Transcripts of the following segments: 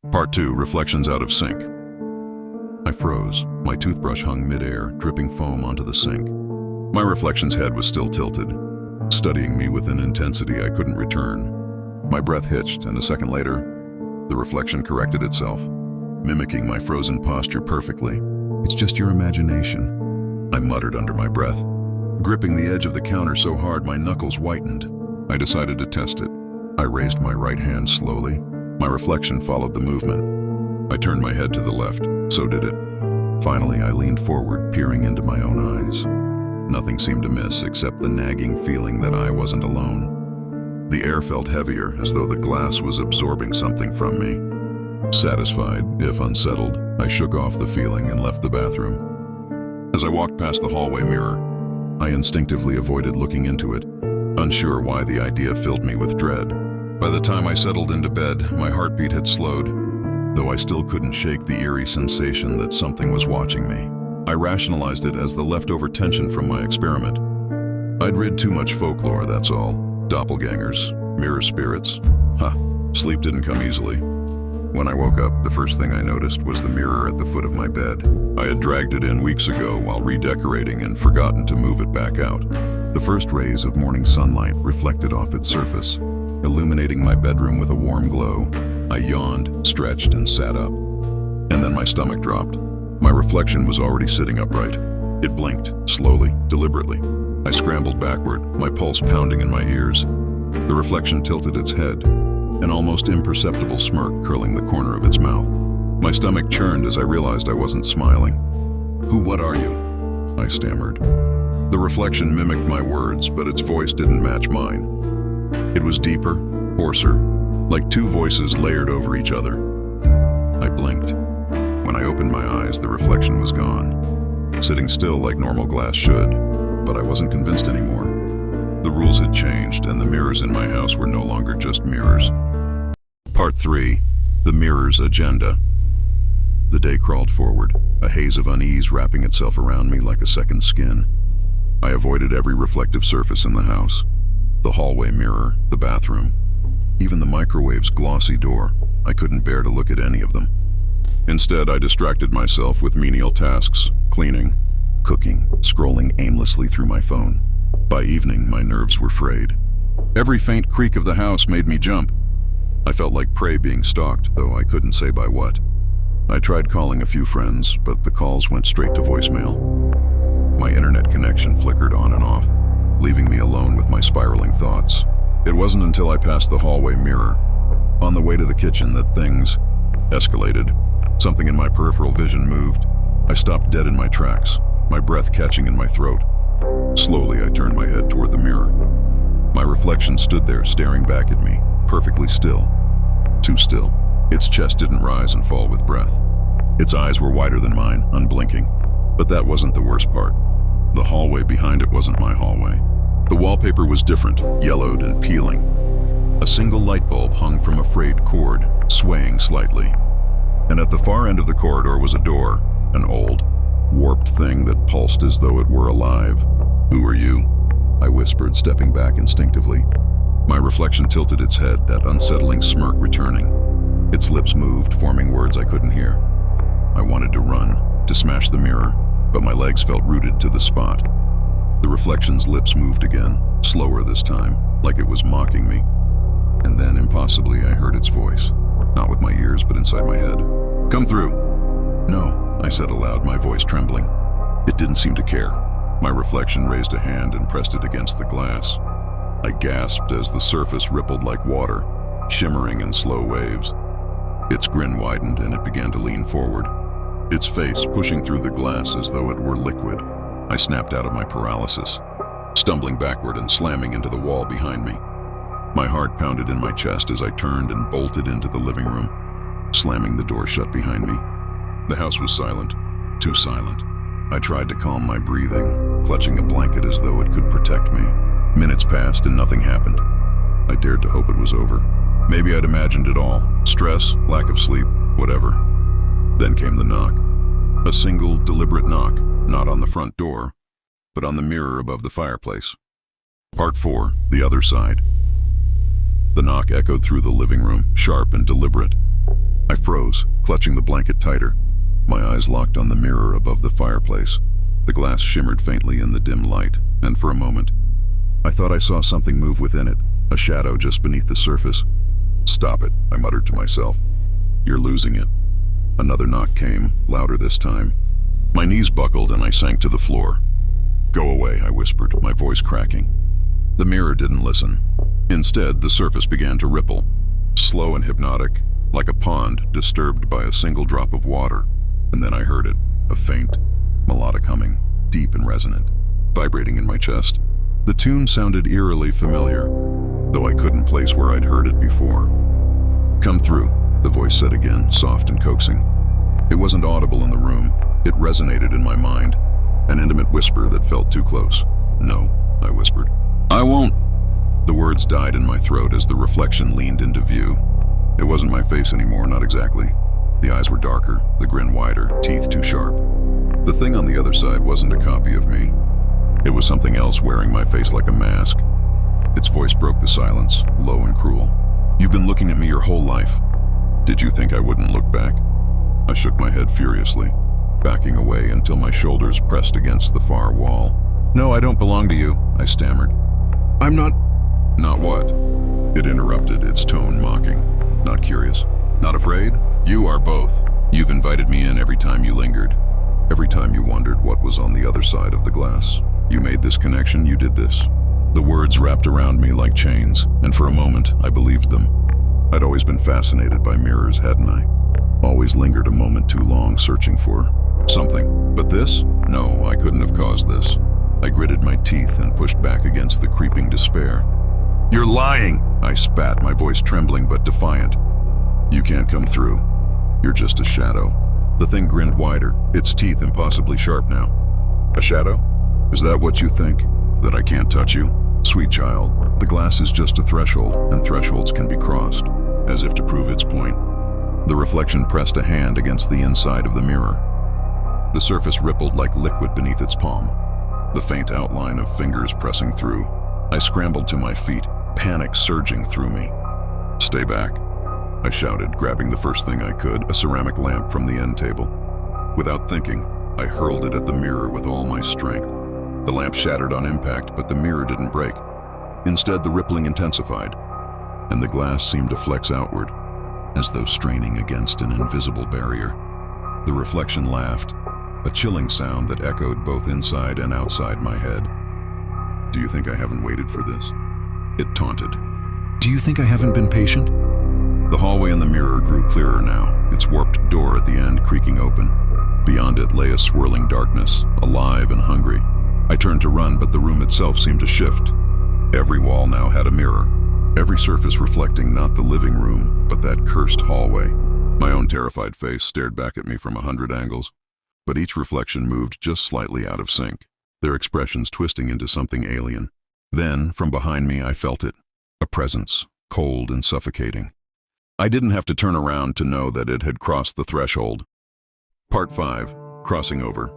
Part 2, reflections out of sync. I froze. My toothbrush hung midair, dripping foam onto the sink. My reflection's head was still tilted, studying me with an intensity I couldn't return. My breath hitched, and a second later, the reflection corrected itself, mimicking my frozen posture perfectly. "It's just your imagination," I muttered under my breath, gripping the edge of the counter so hard my knuckles whitened. I decided to test it. I raised my right hand slowly. My reflection followed the movement. I turned my head to the left, so did it. Finally, I leaned forward, peering into my own eyes. Nothing seemed amiss except the nagging feeling that I wasn't alone. The air felt heavier, as though the glass was absorbing something from me. Satisfied, if unsettled, I shook off the feeling and left the bathroom. As I walked past the hallway mirror, I instinctively avoided looking into it, unsure why the idea filled me with dread. By the time I settled into bed, my heartbeat had slowed, though I still couldn't shake the eerie sensation that something was watching me. I rationalized it as the leftover tension from my experiment. I'd read too much folklore, that's all. Doppelgangers, mirror spirits. Sleep didn't come easily. When I woke up, the first thing I noticed was the mirror at the foot of my bed. I had dragged it in weeks ago while redecorating and forgotten to move it back out. The first rays of morning sunlight reflected off its surface, illuminating my bedroom with a warm glow. I yawned, stretched, and sat up. And then my stomach dropped. My reflection was already sitting upright. It blinked, slowly, deliberately. I scrambled backward, my pulse pounding in my ears. The reflection tilted its head, an almost imperceptible smirk curling the corner of its mouth. My stomach churned as I realized I wasn't smiling. What are you?" I stammered. The reflection mimicked my words, but its voice didn't match mine. It was deeper, hoarser, like two voices layered over each other. I blinked. When I opened my eyes, the reflection was gone, sitting still like normal glass should, but I wasn't convinced anymore. The rules had changed, and the mirrors in my house were no longer just mirrors. Part 3, the mirror's agenda. The day crawled forward, a haze of unease wrapping itself around me like a second skin. I avoided every reflective surface in the house. The hallway mirror, the bathroom, even the microwave's glossy door. I couldn't bear to look at any of them. Instead, I distracted myself with menial tasks, cleaning, cooking, scrolling aimlessly through my phone. By evening, my nerves were frayed. Every faint creak of the house made me jump. I felt like prey being stalked, though I couldn't say by what. I tried calling a few friends, but the calls went straight to voicemail. My internet connection flickered on and off, leaving me alone with my spiraling thoughts. It wasn't until I passed the hallway mirror, on the way to the kitchen, that things escalated. Something in my peripheral vision moved. I stopped dead in my tracks, my breath catching in my throat. Slowly, I turned my head toward the mirror. My reflection stood there, staring back at me, perfectly still. Too still. Its chest didn't rise and fall with breath. Its eyes were wider than mine, unblinking. But that wasn't the worst part. The hallway behind it wasn't my hallway. The wallpaper was different, yellowed and peeling. A single light bulb hung from a frayed cord, swaying slightly. And at the far end of the corridor was a door, an old, warped thing that pulsed as though it were alive. "Who are you?" I whispered, stepping back instinctively. My reflection tilted its head, that unsettling smirk returning. Its lips moved, forming words I couldn't hear. I wanted to run, to smash the mirror, but my legs felt rooted to the spot. The reflection's lips moved again, slower this time, like it was mocking me. And then, impossibly, I heard its voice. Not with my ears, but inside my head. "Come through." "No," I said aloud, my voice trembling. It didn't seem to care. My reflection raised a hand and pressed it against the glass. I gasped as the surface rippled like water, shimmering in slow waves. Its grin widened and it began to lean forward, its face pushing through the glass as though it were liquid. I snapped out of my paralysis, stumbling backward and slamming into the wall behind me. My heart pounded in my chest as I turned and bolted into the living room, slamming the door shut behind me. The house was silent, too silent. I tried to calm my breathing, clutching a blanket as though it could protect me. Minutes passed and nothing happened. I dared to hope it was over. Maybe I'd imagined it all. Stress, lack of sleep, whatever. Then came the knock. A single, deliberate knock, not on the front door, but on the mirror above the fireplace. Part 4, the other side. The knock echoed through the living room, sharp and deliberate. I froze, clutching the blanket tighter. My eyes locked on the mirror above the fireplace. The glass shimmered faintly in the dim light, and for a moment, I thought I saw something move within it, a shadow just beneath the surface. "Stop it," I muttered to myself. "You're losing it." Another knock came, louder this time. My knees buckled and I sank to the floor. "Go away," I whispered, my voice cracking. The mirror didn't listen. Instead, the surface began to ripple, slow and hypnotic, like a pond disturbed by a single drop of water. And then I heard it, a faint, melodic humming, deep and resonant, vibrating in my chest. The tune sounded eerily familiar, though I couldn't place where I'd heard it before. "Come through," the voice said again, soft and coaxing. It wasn't audible in the room. It resonated in my mind, an intimate whisper that felt too close. "No," I whispered. "I won't." The words died in my throat as the reflection leaned into view. It wasn't my face anymore, not exactly. The eyes were darker, the grin wider, teeth too sharp. The thing on the other side wasn't a copy of me. It was something else wearing my face like a mask. Its voice broke the silence, low and cruel. "You've been looking at me your whole life. Did you think I wouldn't look back?" I shook my head furiously, backing away until my shoulders pressed against the far wall. "No, I don't belong to you," I stammered. "I'm not—" "Not what?" It interrupted, its tone mocking. "Not curious? Not afraid? You are both. You've invited me in every time you lingered. Every time you wondered what was on the other side of the glass. You made this connection, you did this." The words wrapped around me like chains, and for a moment, I believed them. I'd always been fascinated by mirrors, hadn't I? Always lingered a moment too long searching for something. But this? No, I couldn't have caused this. I gritted my teeth and pushed back against the creeping despair. "You're lying!" I spat, my voice trembling but defiant. "You can't come through. You're just a shadow." The thing grinned wider, its teeth impossibly sharp now. "A shadow? Is that what you think? That I can't touch you? Sweet child, the glass is just a threshold, and thresholds can be crossed." As if to prove its point, the reflection pressed a hand against the inside of the mirror. The surface rippled like liquid beneath its palm, the faint outline of fingers pressing through. I scrambled to my feet, panic surging through me. "Stay back," I shouted, grabbing the first thing I could, a ceramic lamp from the end table. Without thinking, I hurled it at the mirror with all my strength. The lamp shattered on impact, but the mirror didn't break. Instead, the rippling intensified, and the glass seemed to flex outward, as though straining against an invisible barrier. The reflection laughed, a chilling sound that echoed both inside and outside my head. "Do you think I haven't waited for this?" It taunted. "Do you think I haven't been patient?" The hallway in the mirror grew clearer now, its warped door at the end creaking open. Beyond it lay a swirling darkness, alive and hungry. I turned to run, but the room itself seemed to shift. Every wall now had a mirror, every surface reflecting not the living room, but that cursed hallway. My own terrified face stared back at me from 100 angles, but each reflection moved just slightly out of sync, their expressions twisting into something alien. Then, from behind me, I felt it, a presence, cold and suffocating. I didn't have to turn around to know that it had crossed the threshold. Part 5. Crossing over.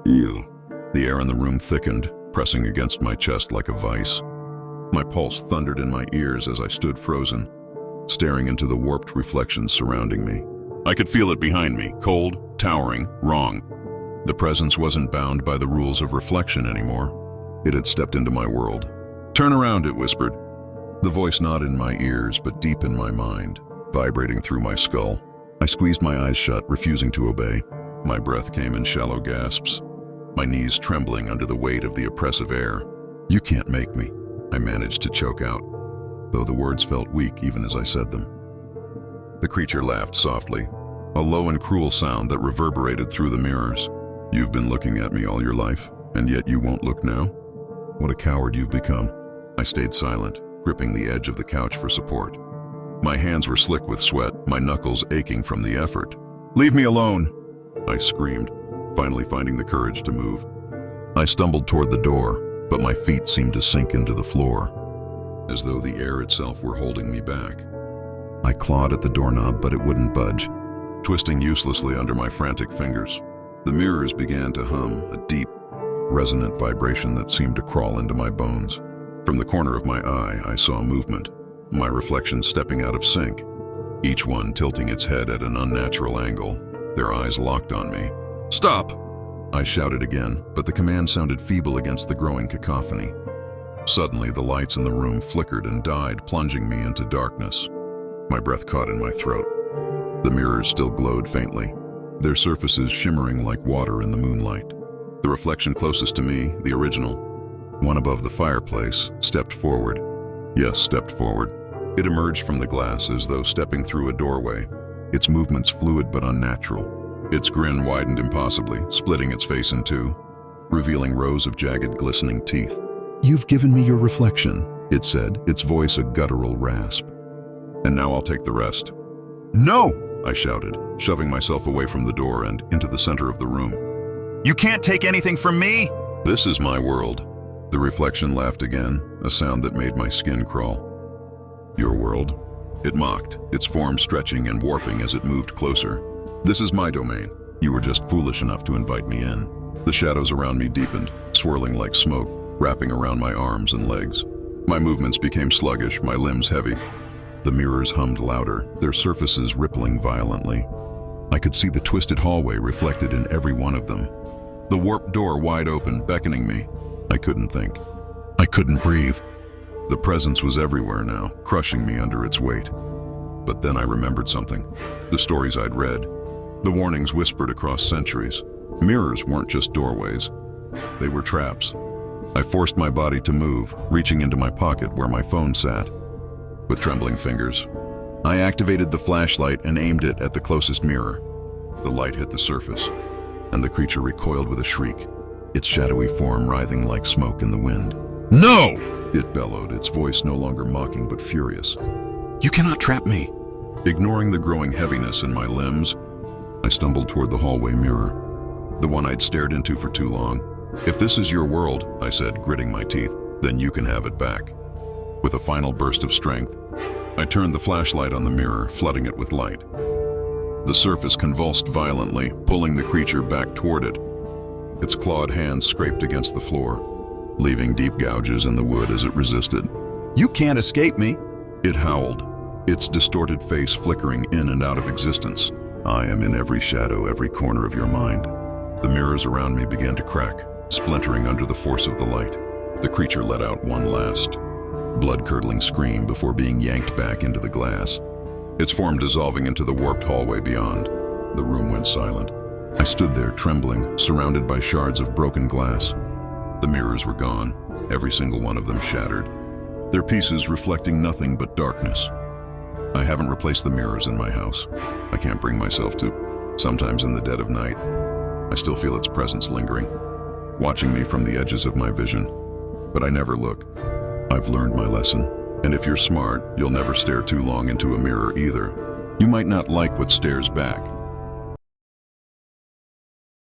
"You." The air in the room thickened, pressing against my chest like a vice. My pulse thundered in my ears as I stood frozen, staring into the warped reflections surrounding me. I could feel it behind me, cold, towering, wrong. The presence wasn't bound by the rules of reflection anymore. It had stepped into my world. "Turn around," it whispered. The voice not in my ears, but deep in my mind, vibrating through my skull. I squeezed my eyes shut, refusing to obey. My breath came in shallow gasps, my knees trembling under the weight of the oppressive air. "You can't make me," I managed to choke out, though the words felt weak even as I said them. The creature laughed softly, a low and cruel sound that reverberated through the mirrors. "You've been looking at me all your life, and yet you won't look now? What a coward you've become." I stayed silent, gripping the edge of the couch for support. My hands were slick with sweat, my knuckles aching from the effort. "Leave me alone!" I screamed, finally finding the courage to move. I stumbled toward the door, but my feet seemed to sink into the floor, as though the air itself were holding me back. I clawed at the doorknob, but it wouldn't budge, twisting uselessly under my frantic fingers. The mirrors began to hum, a deep, resonant vibration that seemed to crawl into my bones. From the corner of my eye, I saw movement, my reflection stepping out of sync. each one tilting its head at an unnatural angle, their eyes locked on me. "Stop!" I shouted again, but the command sounded feeble against the growing cacophony. Suddenly, the lights in the room flickered and died, plunging me into darkness. My breath caught in my throat. The mirrors still glowed faintly, their surfaces shimmering like water in the moonlight. The reflection closest to me, the original, one above the fireplace, stepped forward. Yes, stepped forward. It emerged from the glass as though stepping through a doorway, its movements fluid but unnatural. Its grin widened impossibly, splitting its face in two, revealing rows of jagged, glistening teeth. "You've given me your reflection," it said, its voice a guttural rasp. "And now I'll take the rest." "No!" I shouted, shoving myself away from the door and into the center of the room. "You can't take anything from me!" "This is my world." The reflection laughed again, a sound that made my skin crawl. "Your world?" It mocked, its form stretching and warping as it moved closer. "This is my domain. You were just foolish enough to invite me in." The shadows around me deepened, swirling like smoke, wrapping around my arms and legs. My movements became sluggish, my limbs heavy. The mirrors hummed louder, their surfaces rippling violently. I could see the twisted hallway reflected in every one of them. The warped door wide open, beckoning me. I couldn't think. I couldn't breathe. The presence was everywhere now, crushing me under its weight. But then I remembered something. The stories I'd read. The warnings whispered across centuries. Mirrors weren't just doorways. They were traps. I forced my body to move, reaching into my pocket where my phone sat. With trembling fingers, I activated the flashlight and aimed it at the closest mirror. The light hit the surface, and the creature recoiled with a shriek, its shadowy form writhing like smoke in the wind. "No!" it bellowed, its voice no longer mocking but furious. "You cannot trap me!" Ignoring the growing heaviness in my limbs, I stumbled toward the hallway mirror, the one I'd stared into for too long. "If this is your world," I said, gritting my teeth, "then you can have it back." With a final burst of strength, I turned the flashlight on the mirror, flooding it with light. The surface convulsed violently, pulling the creature back toward it. Its clawed hands scraped against the floor, leaving deep gouges in the wood as it resisted. "You can't escape me!" it howled, its distorted face flickering in and out of existence. "I am in every shadow, every corner of your mind." The mirrors around me began to crack, splintering under the force of the light. The creature let out one last, blood-curdling scream before being yanked back into the glass, its form dissolving into the warped hallway beyond. The room went silent. I stood there, trembling, surrounded by shards of broken glass. The mirrors were gone, every single one of them shattered, their pieces reflecting nothing but darkness. I haven't replaced the mirrors in my house. I can't bring myself to. Sometimes in the dead of night, I still feel its presence lingering, watching me from the edges of my vision. But I never look. I've learned my lesson. And if you're smart, you'll never stare too long into a mirror either. You might not like what stares back,